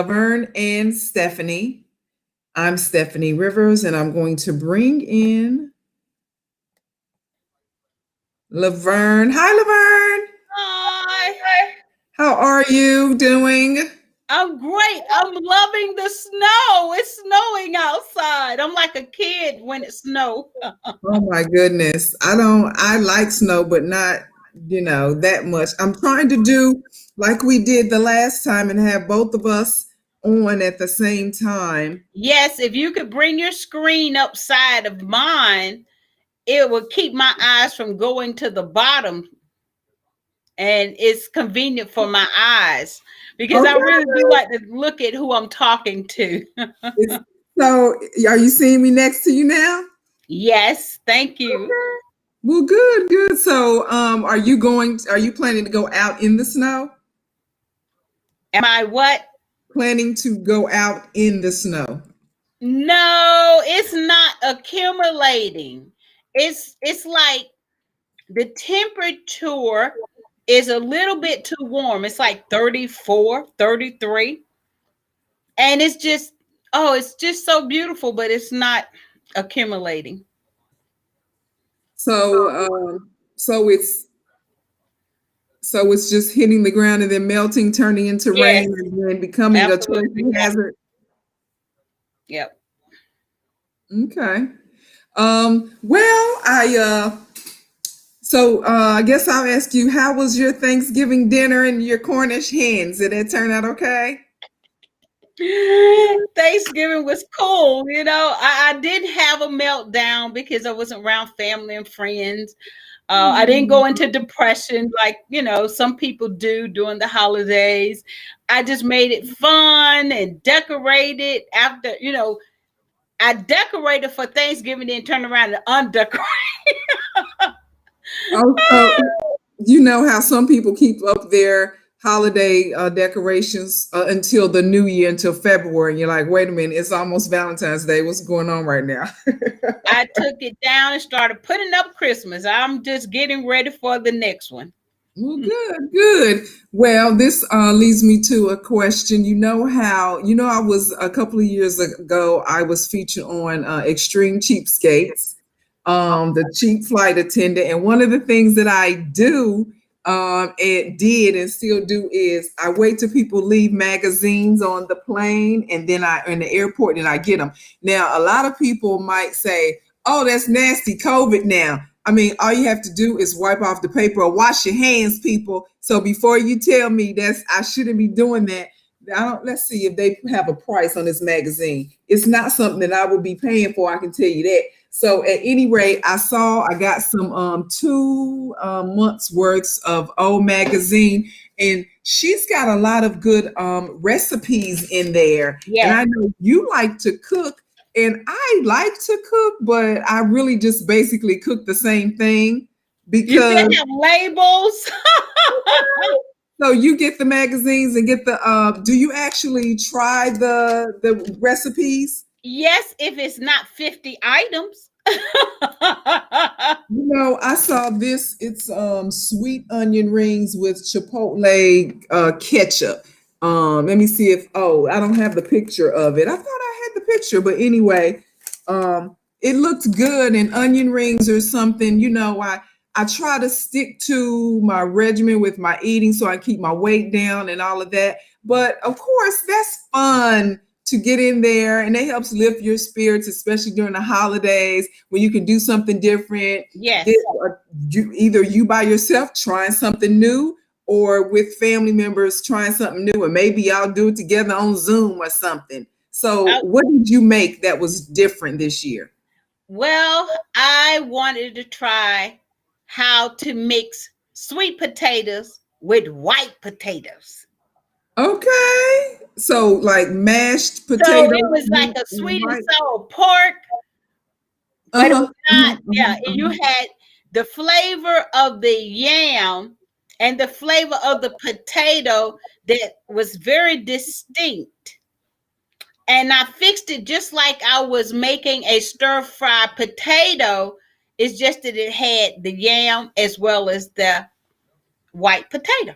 LaVerne and Steffanie. I'm Stephanie Rivers, and I'm going to bring in LaVerne. Hi, LaVerne. Hi, How are you doing? I'm great. I'm loving the snow. It's snowing outside. I'm like a kid when it snows. Oh my goodness. I like snow, but not, that much. I'm trying to do like we did the last time and have both of us on at the same time. Yes, if you could bring your screen upside of mine, it would keep my eyes from going to the bottom. And it's convenient for my eyes because I Okay. really do like to look at who I'm talking to. It's- So, are you seeing me next to you now? Yes, thank you. Okay. Well, good, good. So, are you planning to go out in the snow? Am I what? Planning to go out in the snow. No, it's not accumulating. It's like the temperature is a little bit too warm. It's like 34, 33. And it's just so beautiful, but it's not accumulating. So, so it's just hitting the ground and then melting, turning into Yes, rain, and then becoming a absolutely. total hazard. Yep. Okay. Well, I guess I'll ask you, how was your Thanksgiving dinner and your Cornish hens? Did it turn out okay? Thanksgiving was cool. I did have a meltdown because I wasn't around family and friends. I didn't go into depression like, some people do during the holidays. I just made it fun and decorated after, I decorated for Thanksgiving, then turned around and undecorated. Also, you know how some people keep up their holiday decorations until the new year, until February, and you're like, wait a minute, it's almost Valentine's Day. What's going on right now? I took it down and started putting up Christmas. I'm just getting ready for the next one. Well, good, good. Well, this leads me to a question. I was a couple of years ago, I was featured on Extreme Cheapskates, the cheap flight attendant. And one of the things that I do and did and still do is I wait till people leave magazines on the plane and then in the airport and I get them. Now, a lot of people might say, oh, that's nasty, COVID now. I mean, all you have to do is wipe off the paper or wash your hands, people. So before you tell me I shouldn't be doing that, let's see if they have a price on this magazine. It's not something that I would be paying for, I can tell you that. So at any rate, I got some 2 months worth of old magazine, and she's got a lot of good recipes in there. And Yes. I know you like to cook. And I like to cook, but I really just basically cook the same thing You still because have labels? so you get the magazines and get the do you actually try the recipes? Yes, if it's not 50 items. I saw this. It's sweet onion rings with chipotle ketchup. Let me see if I don't have the picture of it. I thought I had the picture, but anyway, it looked good. And onion rings or something. I try to stick to my regimen with my eating so I keep my weight down and all of that. But of course, that's fun to get in there, and it helps lift your spirits, especially during the holidays when you can do something different. Yes. Either you by yourself trying something new or with family members trying something new, and maybe y'all do it together on Zoom or something. So Uh, what did you make that was different this year? well, I wanted to try how to mix sweet potatoes with white potatoes. Okay. So like mashed So potatoes it was like a and sweet and white. sour pork, but it Uh-huh. was not, Mhm, yeah. mhm, And you mhm. had the flavor of the yam and the flavor of the potato that was very distinct. And I fixed it just like I was making a stir fry potato. It's just that it had the yam as well as the white potato.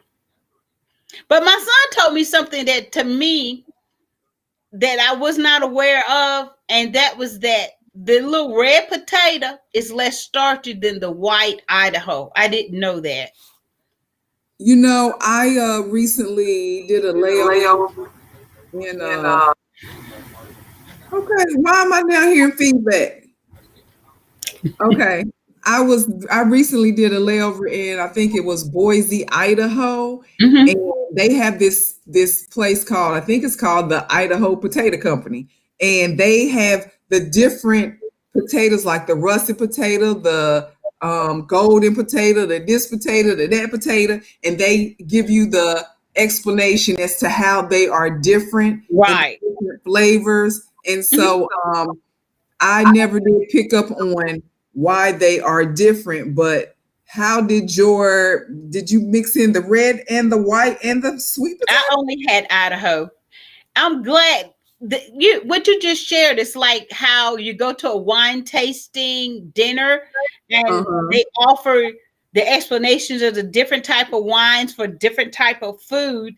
But my son told me something that to me that I was not aware of, and that was that the little red potato is less starchy than the white Idaho. I didn't know that. I recently did a layover in okay, why am I now hearing feedback? Okay. I recently did a layover in, I think it was Boise, Idaho, and Mm-hmm. they have this place called, I think it's called the Idaho Potato Company. And they have the different potatoes, like the russet potato, the golden potato, the this potato, the that potato, and they give you the explanation as to how they are different and Right. different flavors. And Mm-hmm. so I never did pick up on why they are different, but how did you mix in the red and the white and the sweet I potato? only had Idaho. I'm glad that you what you just shared is like how you go to a wine tasting dinner and Uh-huh. they offer the explanations of the different type of wines for different type of food.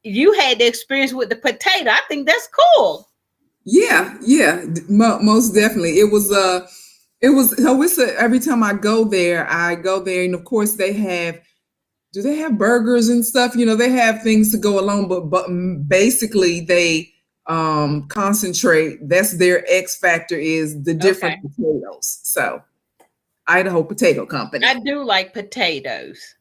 You had the experience with the potato. I think that's cool. Yeah, yeah, most definitely. Every time I go there, and of course do they have burgers and stuff? They have things to go along, but basically they concentrate. That's their X factor is the Okay. different potatoes. So Idaho Potato I Company. do like potatoes.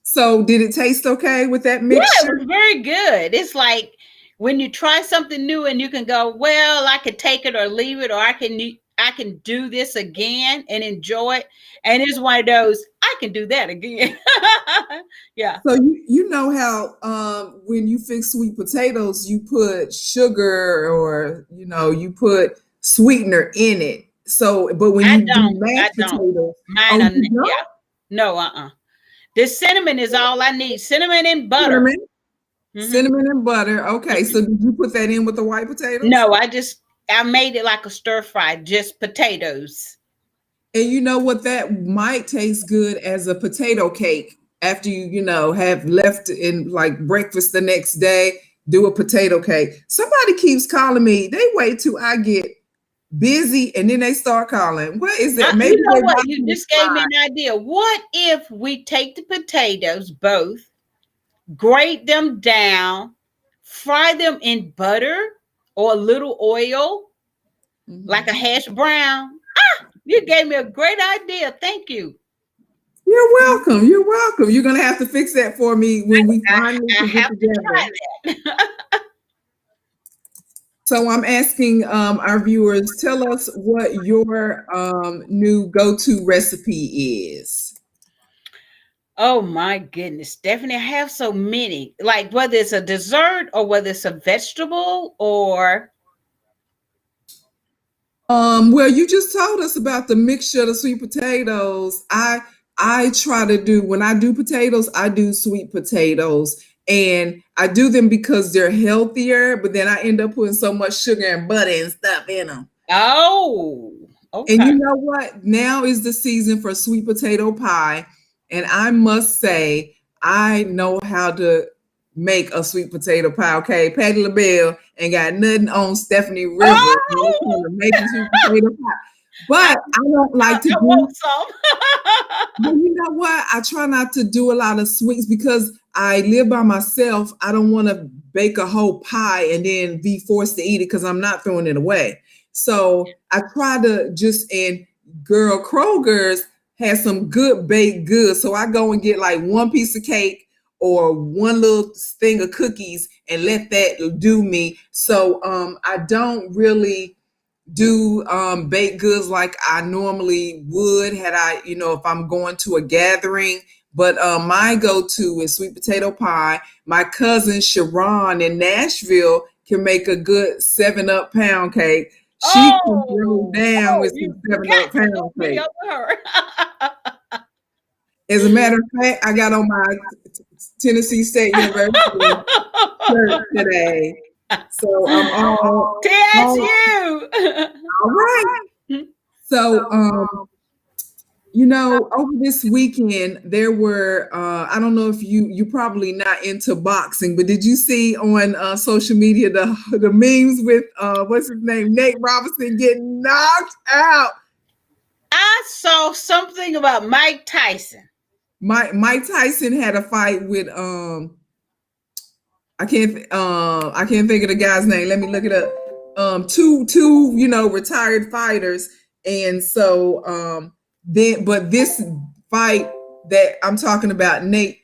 So did it taste okay with that Yeah, it mixture? was very good. It's like when you try something new and you can go, well, I could take it or leave it, or I can do this again and enjoy it. And it's one of those, I can do that again. Yeah. So you know how when you fix sweet potatoes, you put sugar or you put sweetener in it. So, but when I you do don't. I mashed don't. potatoes, Mine oh, are, you yeah. don't No, The cinnamon is all I need. Cinnamon and butter. cinnamon, Hmm. cinnamon and butter. Okay, so did you put that in with the white potatoes? No, I made it like a stir fry, just potatoes. And you know what? That might taste good as a potato cake after you have left in like breakfast the next day. Do a potato cake. Somebody keeps calling me. They wait till I get busy and then they start calling. What is that? Maybe You know they what? watching You the just gave me slide. an idea. What if we take the potatoes both, grate them down, fry them in butter or a little oil, like a Mhm. hash brown? You gave me a great idea. Thank you. You're welcome. You're welcome. You're gonna have to fix that for me when we I, finally I can get have to together. try that. So I'm asking our viewers, tell us what your new go-to recipe is. Oh my goodness, Stephanie, I have so many. Like whether it's a dessert or whether it's a vegetable or Well, you just told us about the mixture of the sweet potatoes. I try to do when I do potatoes, I do sweet potatoes, and I do them because they're healthier. But then I end up putting so much sugar and butter and stuff in them. oh, And okay. you know what? Now is the season for sweet potato pie, and I must say I know how to make a sweet potato pie. Okay, Patty LaBelle ain't got nothing on Stephanie Rivers when it Oh, comes to making sweet potato pie. I, But I don't like to I do. want some. But you know what? I try not to do a lot of sweets because I live by myself. I don't want to bake a whole pie and then be forced to eat it because I'm not throwing it away. So I try to just and girl Kroger's has some good baked goods. So I go and get like one piece of cake or one little thing of cookies and let that do me. So I don't really do baked goods like I normally would had if I'm going to a gathering. But my go-to is sweet potato pie. My cousin Sharon in Nashville can make a good 7 Up pound cake. She can throw Oh, down with you some 7 Up got to pound hook me cake. up with her. As a matter of fact, I got on my Tennessee State University shirt today. So I'm all TSU. right. So You know, over this weekend there were I don't know if you probably not into boxing, but did you see on social media the memes with what's his name, Nate Robinson getting knocked out? I saw something about Mike Tyson. Mike Tyson had a fight with I can't think of the guy's name. Let me look it up. Two retired fighters, and so but this fight that I'm talking about, Nate.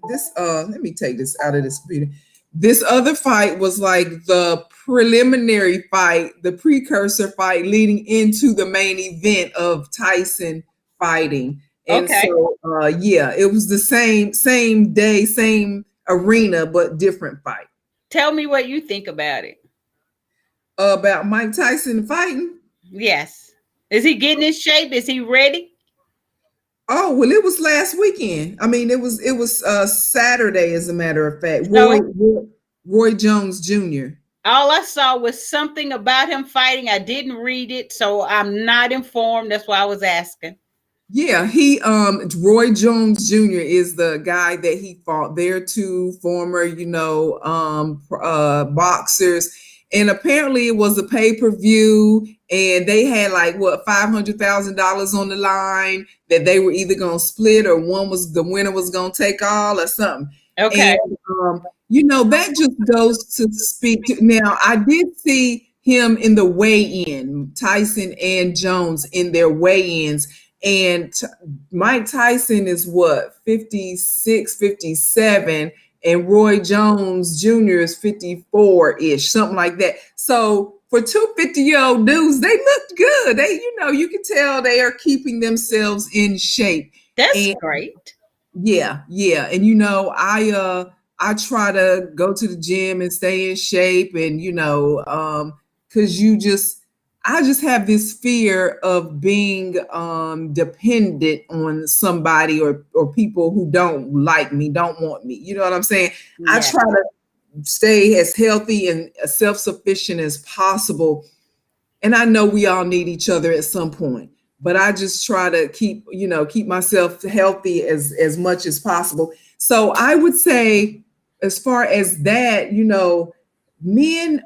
This let me take this out of this computer. This other fight was like the preliminary fight, the precursor fight leading into the main event of Tyson fighting. And Okay. so yeah, it was the same day, same arena, but different fight. Tell me what you think about it. About Mike Tyson fighting. Yes. Is he getting in shape? Is he ready? Oh well, it was last weekend. I mean, it was Saturday, as a matter of fact. So Roy Jones Jr. all I saw was something about him fighting. I didn't read it, so I'm not informed. That's why I was asking. Yeah, he Roy Jones Jr. is the guy that he fought. They're two former, boxers, and apparently it was a pay-per-view, and they had like what $500,000 on the line that they were either gonna split or the winner was gonna take all or something. Okay. And that just goes to speak to. Now, I did see him in the weigh-in, Tyson and Jones in their weigh-ins. And Mike Tyson is what, 56, 57, and Roy Jones Jr. is 54-ish, something like that. So for two 50-year-old dudes, they looked good. They, you can tell they are keeping themselves in shape. That's And great. yeah, yeah. And I try to go to the gym and stay in shape, and because I just have this fear of being dependent on somebody or people who don't like me, don't want me. You know what I'm saying? I Yeah. try to stay as healthy and as self-sufficient as possible. And I know we all need each other at some point, but I just try to keep myself healthy as much as possible. So I would say, as far as that, men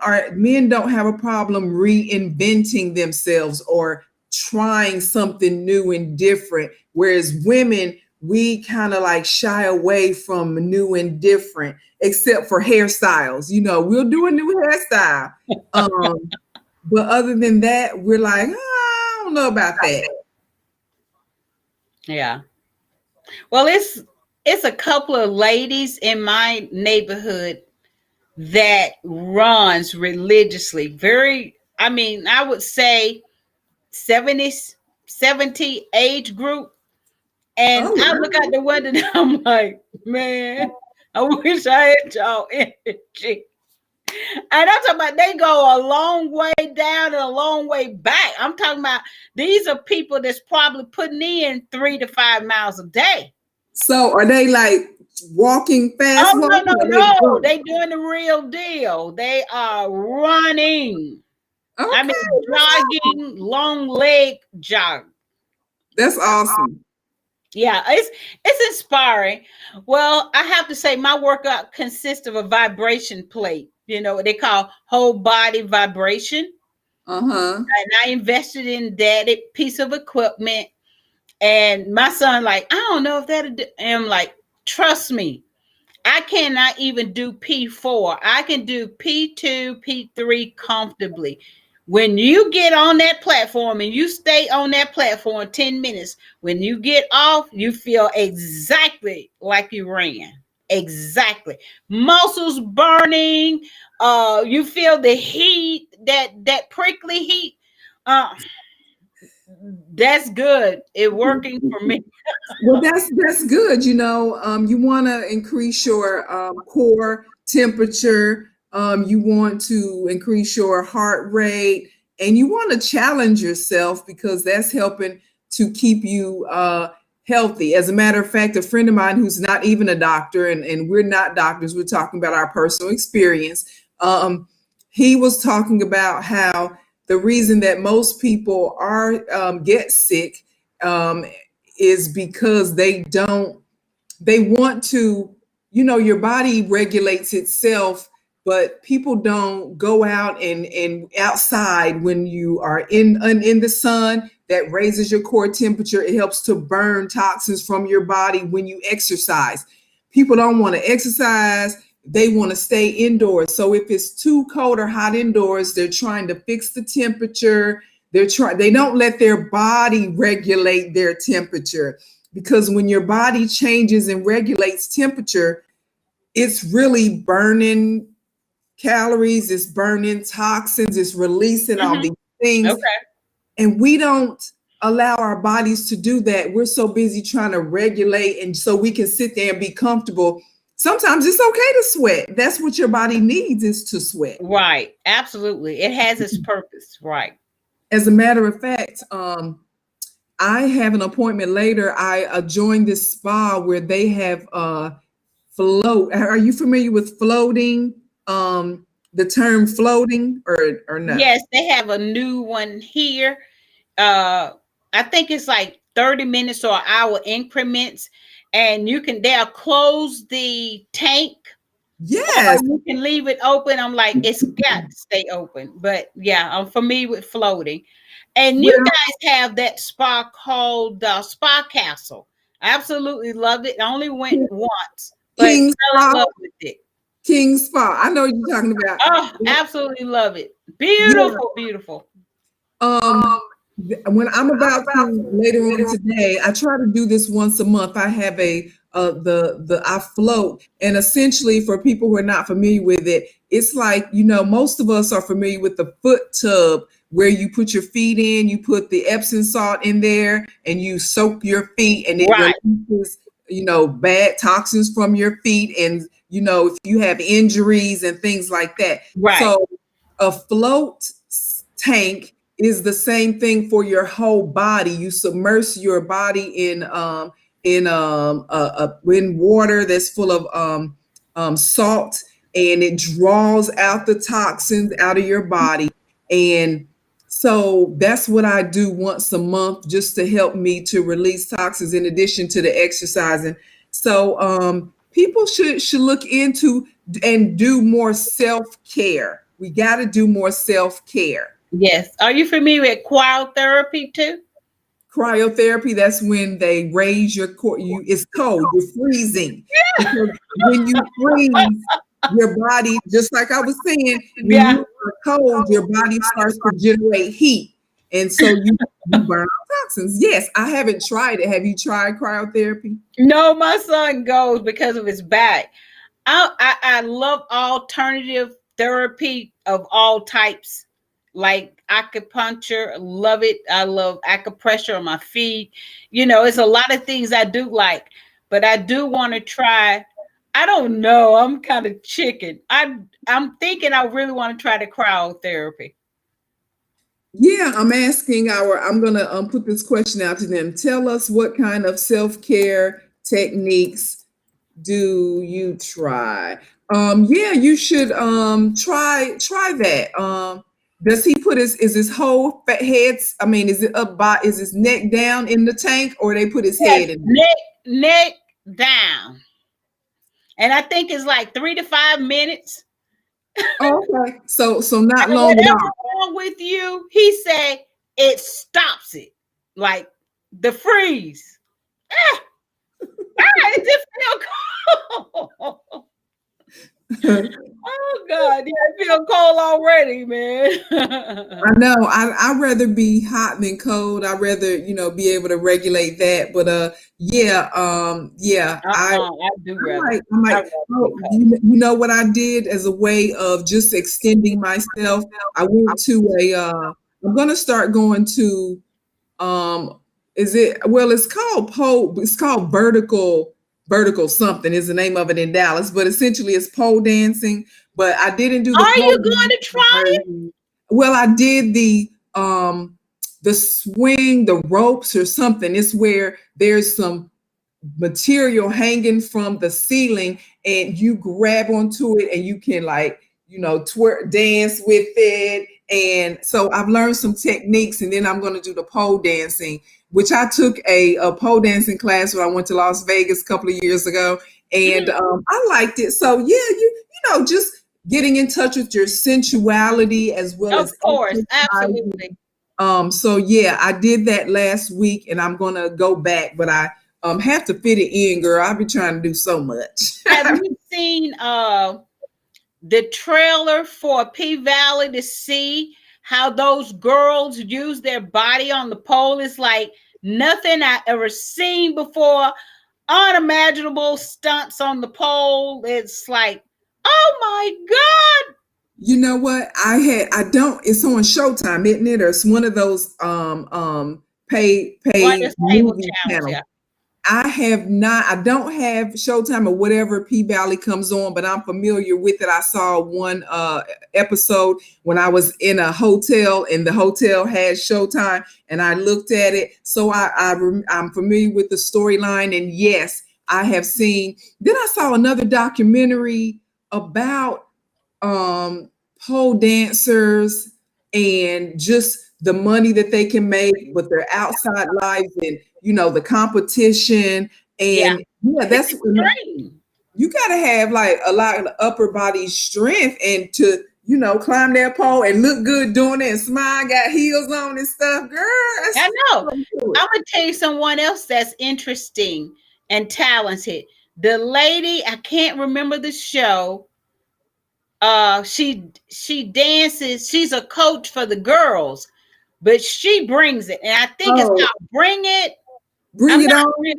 don't have a problem reinventing themselves or trying something new and different, whereas women, we kind of like shy away from new and different, except for hairstyles. We'll do a new hairstyle, but other than that, we're like, I don't know about that. Yeah. Well, it's a couple of ladies in my neighborhood that runs religiously. I would say 70, 70 age group. And Oh, I wow. look out the window and I'm like, man, I wish I had y'all energy. And I'm talking about they go a long way down and a long way back. I'm talking about these are people that's probably putting in 3 to 5 miles a day. So are they like walking fast? Oh, no, no, Walking, or they no. running? They doing the real deal. They are running. I Okay, mean, jogging, long leg jog. that's awesome. Yeah, it's inspiring. Well, I have to say my workout consists of a vibration plate. You know what they call whole body vibration. Uh-huh. And I invested in that piece of equipment. And my son, like, I don't know if that. I'm like, trust me, I cannot even do P4. I can do P2, P3 comfortably. When you get on that platform and you stay on that platform 10 minutes, when you get off, you feel exactly like you ran. Exactly. Muscles burning. You feel the heat, that prickly heat. Uh, that's good. It working for me. Well, that's good. You want to increase your core temperature. You want to increase your heart rate, and you want to challenge yourself because that's helping to keep you healthy. As a matter of fact, a friend of mine who's not even a doctor, and we're not doctors, we're talking about our personal experience. He was talking about how the reason that most people are get sick, is because they want to, your body regulates itself, but people don't go out and outside when you are in the sun. That raises your core temperature. It helps to burn toxins from your body when you exercise. People don't want to exercise. They want to stay indoors. So if it's too cold or hot indoors, they're trying to fix the temperature. They don't let their body regulate their temperature, because when your body changes and regulates temperature, it's really burning calories, it's burning toxins, it's releasing all these things. Okay. And we don't allow our bodies to do that. We're so busy trying to regulate, and so we can sit there and be comfortable. Sometimes it's okay to sweat. That's what your body needs, is to sweat. Right. Absolutely. It has its purpose. Right. As a matter of fact, I have an appointment later. I joined this spa where they have float. Are you familiar with floating? The term floating or no? Yes, they have a new one here. I think it's like 30 minutes or hour increments, and they'll close the tank. Yes. Or you can leave it open. I'm like, it's got to stay open. But yeah, I'm familiar with floating. And you guys have that spa called Spa Castle. I absolutely loved it. I only went once, but King fell in Spa. love with it. King Spa. I know what you're talking about. Oh, absolutely love it. Beautiful, beautiful. When I'm about to later on today, I try to do this once a month. I have I float, and essentially, for people who are not familiar with it, it's like, most of us are familiar with the foot tub, where you put your feet in, you put the Epsom salt in there, and you soak your feet, and it releases, bad toxins from your feet, and if you have injuries and things like that. Right. So a float tank is the same thing for your whole body. You submerge your body in water that's full of salt, and it draws out the toxins out of your body. And so that's what I do once a month, just to help me to release toxins in addition to the exercising. So people should look into and do more self-care. We got to do more self-care. Yes. Are you familiar with cryotherapy too? Cryotherapy, that's when they raise your core. It's cold. You're freezing. Yeah. Because when you freeze, your body, just like I was saying, when you are cold, your body starts to generate heat. And so you burn out toxins. Yes, I haven't tried it. Have you tried cryotherapy? No, my son goes because of his back. I love alternative therapy of all types, like acupuncture. Love it. I love acupressure on my feet. It's a lot of things I do like, but I do want to try. I don't know. I'm kind of chicken. I'm thinking I really want to try the cryotherapy. Yeah, I'm going to put this question out to them. Tell us, what kind of self-care techniques do you try? Yeah, you should try that. Does he put is his whole head, is it is his neck down in the tank, or they put his head in there? Neck down. And I think it's like 3 to 5 minutes. Okay. So not long at all. Whatever's wrong with you, he said it stops it. Like the freeze. It just feel cold. Oh God, yeah, I feel cold already, man. I know. I'd rather be hot than cold. I'd rather, be able to regulate that. But I do rather. What I did as a way of just extending myself. I went to I'm gonna start going to it's called vertical something is the name of it in Dallas, but essentially it's pole dancing. But I didn't do the Are you going to try it? Well, I did the swing, the ropes or something. It's where there's some material hanging from the ceiling, and you grab onto it, and you can twerk, dance with it. And so I've learned some techniques, and then I'm going to do the pole dancing. which I took a pole dancing class when I went to Las Vegas a couple of years ago, and Mhm. I liked it. So yeah, you know, just getting in touch with your sensuality as well Of as course, exercising. absolutely. So yeah, I did that last week, and I'm gonna go back, but I have to fit it in, girl. I've been trying to do so much. Have you seen the trailer for P Valley to see how those girls use their body on the pole? It's like nothing I ever seen before. Unimaginable stunts on the pole. It's like, oh my God. You know what? I don't, it's on Showtime, isn't it? Or it's one of those One of pay the cable movie channels, channels. yeah. I don't have Showtime or whatever P Valley comes on, but I'm familiar with it. I saw one episode when I was in a hotel and the hotel had Showtime, and I looked at it. So I'm familiar with the storyline, and yes, I have seen. Then I saw another documentary about um pole dancers and just the money that they can make with their outside lives, and you know, the competition. Yeah. And yeah, It's that's, extreme. you got to have like a lot of upper body strength, and to, you know, climb that pole and look good doing it and smile, got heels on and stuff, girl, I that's know. something to it. I'm gonna tell you someone else that's interesting and talented. The lady, I can't remember the show. She dances, she's a coach for the girls, but she brings it. And I think it's Oh, called Bring It. bring I'm it not on,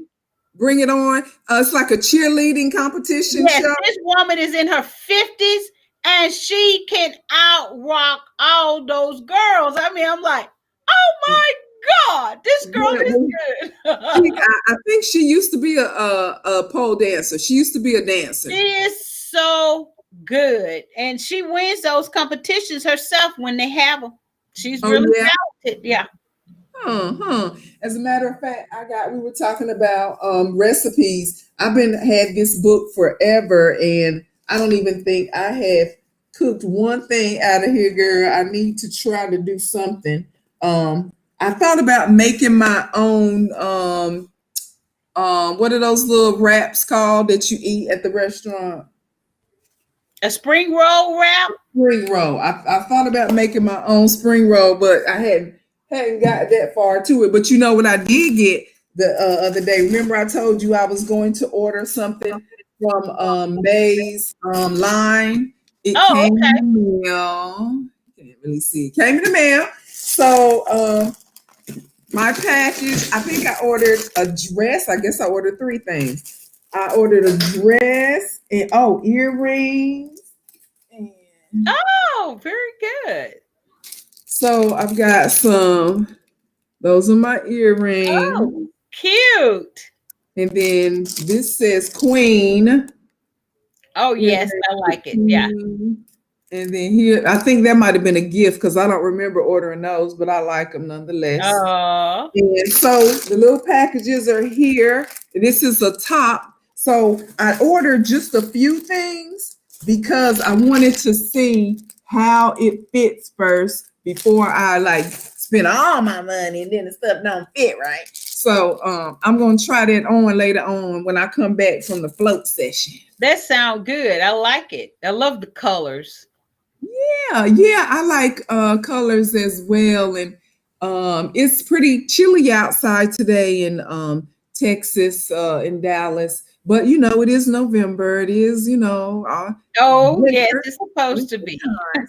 bring it on. It's like a cheerleading competition Yes, show. this woman is in her 50s and she can out rock all those girls. I mean, I'm like, oh my God, this girl Yeah, is well, good. I think she used to be a pole dancer. She used to be a She dancer. is so good. And she wins those competitions herself when they have them. She's Oh really yeah. talented. Yeah. Huh. As a matter of fact, we were talking about recipes. I've been had this book forever, and I don't even think I have cooked one thing out of here, girl. I need to try to do something. I thought about making my own what are those little wraps called that you eat at the restaurant? A spring roll wrap. Spring roll. I thought about making my own spring roll, but I hadn't got that far to it. But you know what I did get the other day? Remember I told you I was going to order something from May's line. It Oh, came in okay. the mail. Can't really see. It came in the mail. So my package. I think I ordered a dress. I guess I ordered three things. I ordered a dress and earrings. And Oh, very good. so I've got some, those are my earrings. Oh, cute. And then this says Queen. Oh, You yes, I know, like it. Yeah. Queen. And then here, I think that might have been a gift because I don't remember ordering those, but I like them nonetheless. Oh, And so the little packages are here. This is a top. So I ordered just a few things because I wanted to see how it fits first before I like spend all my money and then the stuff don't fit right. So I'm gonna try that on later on when I come back from the float session. that sounds good. I like it. I love the colors. Yeah, I like colors as well, and it's pretty chilly outside today in Texas, in Dallas. But you know, it is November. It is, you know, Oh, yes, winter. it's supposed to be.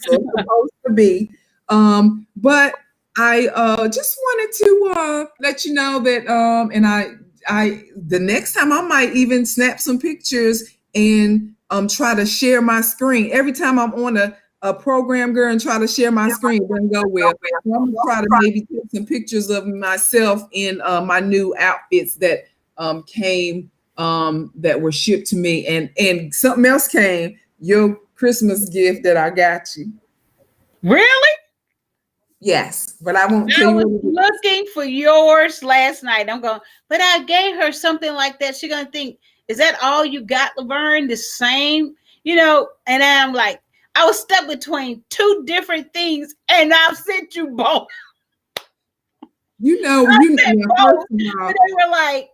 So it's supposed to be. But I just wanted to let you know that and I the next time I might even snap some pictures and try to share my screen. Every time I'm on a program, girl, and try to share my screen, it doesn't go well. So I'm gonna try to maybe take some pictures of myself in my new outfits that came that were shipped to me, and something else came, your Christmas gift that I got you. Really? Yes, but I won't tell I you was what it is. looking for yours last night. I'm going, but I gave her something like that. She's going to think, is that all you got, Laverne? The same? You know, and I'm like, I was stuck between two different things and I've sent you both. first Both, of but all, they were like,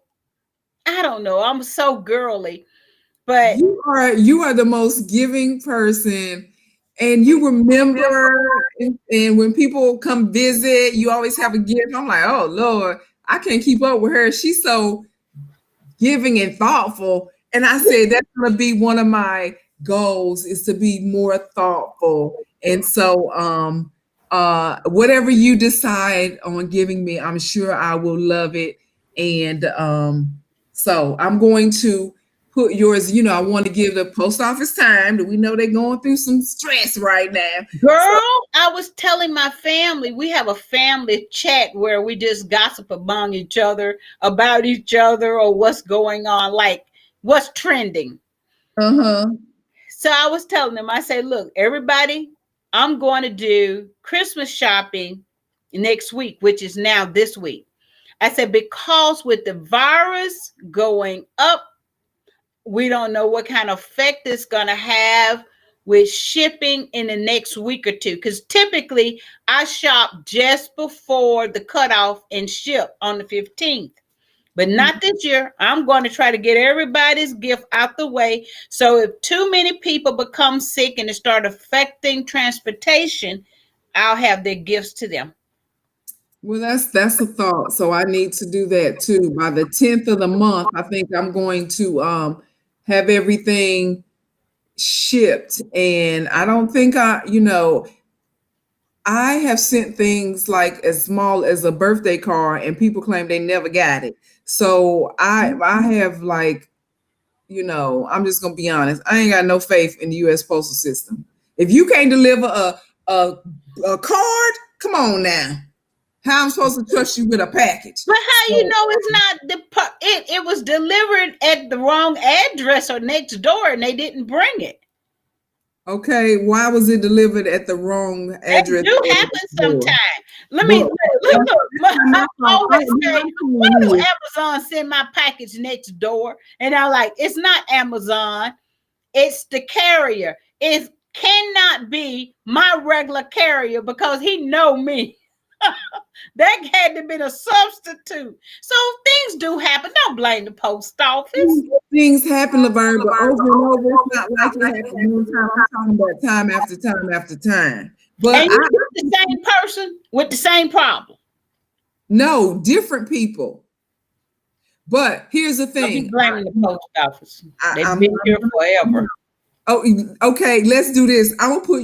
I don't know, I'm so girly, but you are the most giving person, and you remember, and when people come visit, you always have a gift. I'm like, oh Lord, I can't keep up with her. She's so giving and thoughtful. And I said that's going to be one of my goals is to be more thoughtful. And so whatever you decide on giving me, I'm sure I will love it. And so I'm going to put yours, I want to give the post office time. Do we know they're going through some stress right now? So, girl, I was telling my family, we have a family chat where we just gossip among each other about each other or what's going on, like what's trending. uh-huh. So I was telling them, I said, look, everybody, I'm going to do Christmas shopping next week, which is now this week. I said, because with the virus going up, we don't know what kind of effect it's going to have with shipping in the next week or two. Because typically I shop just before the cutoff and ship on the 15th. But not this year. I'm going to try to get everybody's gift out the way. So if too many people become sick and it start affecting transportation, I'll have their gifts to them. Well, that's a thought. So I need to do that too. By the 10th of the month, I think I'm going to have everything shipped. And I don't think I have sent things like as small as a birthday card and people claim they never got it. So I have like, I'm just gonna be honest. I ain't got no faith in the US postal system. If you can't deliver a card, come on now. How I'm supposed to trust you with a package? But how you So, know it's not it was delivered at the wrong address or next door and they didn't bring it. okay, why was it delivered at the wrong That address do or happen door? sometimes. Let me But look. I always say, why do here. Amazon send my package next door? And I'm like, it's not Amazon, it's the carrier. It cannot be my regular carrier because he know me. That had to be a substitute. So things do happen. Don't blame the post office. Things happen, LaVerne, but over and over, it's not like it happened one time. I'm talking about time after time after time. But And you get the same person with the same problem. no, different people. But here's the Don't be thing. blaming the post office. They've I'm, been here forever. oh, okay. Let's do this. I'm gonna put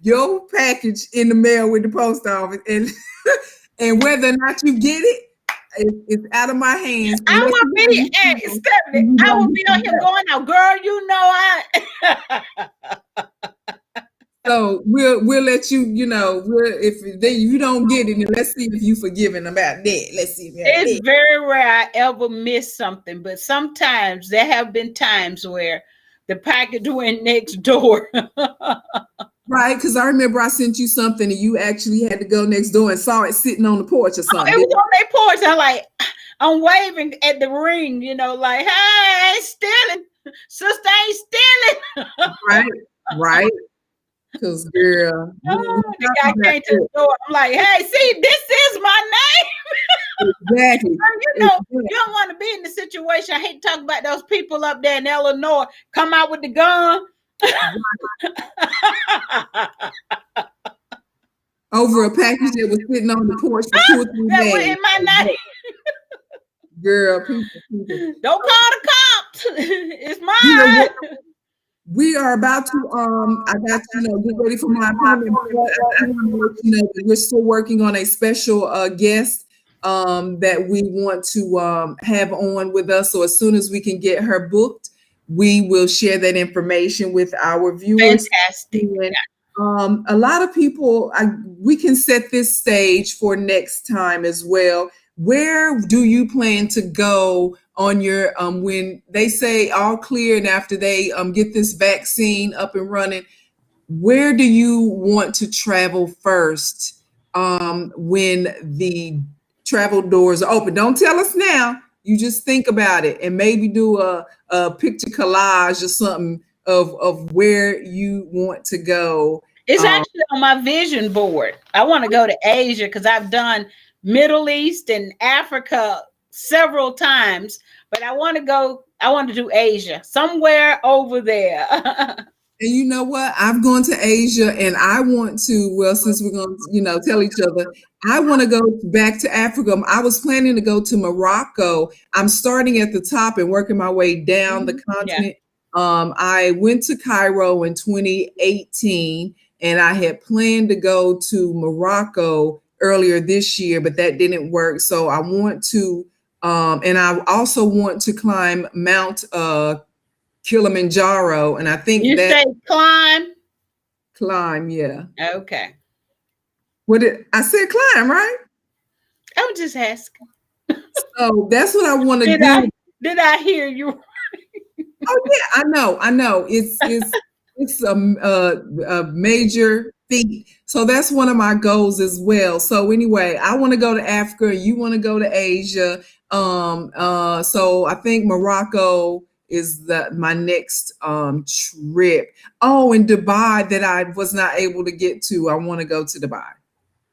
your package in the mail with the post office, and and whether or not you get it, it's out of my hands. I will be, Stephanie, I will be on here going, now, girl, you know So we'll let you, if you don't get it, then let's see if you forgiven about that. Let's see. it's very rare I ever miss something, but sometimes there have been times where the package went next door. Right, because I remember I sent you something and you actually had to go next door and saw it sitting on the porch or something. It was on their porch. I'm waving at the ring, like, hey, I ain't stealing. Sister ain't stealing. Right. Because, girl, the guy came to the door. I'm like, hey, see, this is my name. Exactly. You don't want to be in the situation. I hate to talk about those people up there in Illinois come out with the gun. Over a package that was sitting on the porch for 2 or 3 that days. Was in my name. Girl, people. Don't call the cops. It's mine. We are about to I got to get ready for my appointment. I want to let you know that we're still working on a special guest that we want to have on with us. So as soon as we can get her booked, we will share that information with our viewers. Fantastic. And, a lot of people, we can set this stage for next time as well. Where do you plan to go on your when they say all clear and after they get this vaccine up and running? Where do you want to travel first when the travel doors are open? Don't tell us now. You just think about it and maybe do a picture collage or something of where you want to go. It's actually on my vision board. I want to go to Asia because I've done Middle East and Africa several times, but I want to do Asia, somewhere over there. And you know what? I've gone to Asia and I want to, well, since we're going to, tell each other, I want to go back to Africa. I was planning to go to Morocco. I'm starting at the top and working my way down the Yeah. continent. I went to Cairo in 2018 and I had planned to go to Morocco earlier this year, but that didn't work. So I want to, and I also want to climb Mount Kilimanjaro, and I think You that say climb? climb, yeah. Okay. What did I said climb, right? I was just asking. So that's what I want to do. Did I hear you? Oh yeah, I know. It's a major feat. So that's one of my goals as well. So anyway, I want to go to Africa. You want to go to Asia. So I think Morocco is my next trip. Oh, and Dubai that I was not able to get to. I want to go to Dubai.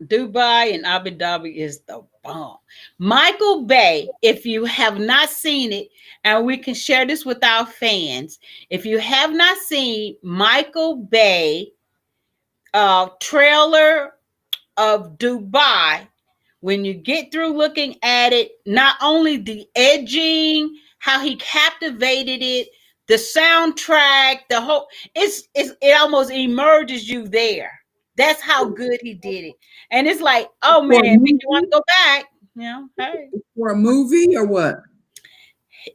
Dubai and Abu Dhabi is the bomb. Michael Bay, if you have not seen it, and we can share this with our fans, if you have not seen Michael Bay trailer of Dubai, when you get through looking at it, not only the edging, how he captivated it, the soundtrack, the whole, it almost emerges you there. That's how good he did it. And it's like, oh man, if you want to go back, hey. For a movie or what?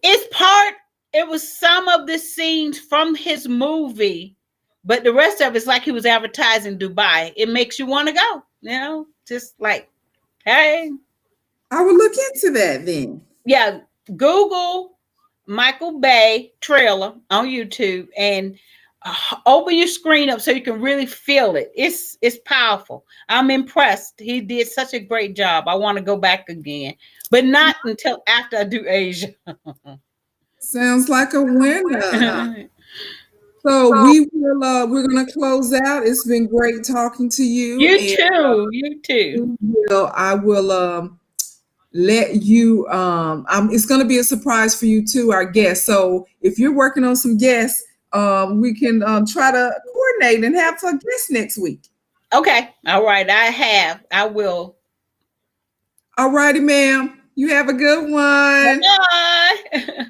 It was some of the scenes from his movie, but the rest of it's like he was advertising Dubai. It makes you want to go, just like, hey. I will look into that then. Yeah, Google Michael Bay trailer on YouTube and open your screen up so you can really feel it. It's powerful. I'm impressed. He did such a great job. I want to go back again, but not until after I do Asia. Sounds like a winner. So we're gonna close out. It's been great talking to you. You too. I will let you it's going to be a surprise for you too, our guests. So if you're working on some guests, we can try to coordinate and have some guests next week. Okay. All right. I will. All righty, ma'am. You have a good one. Bye.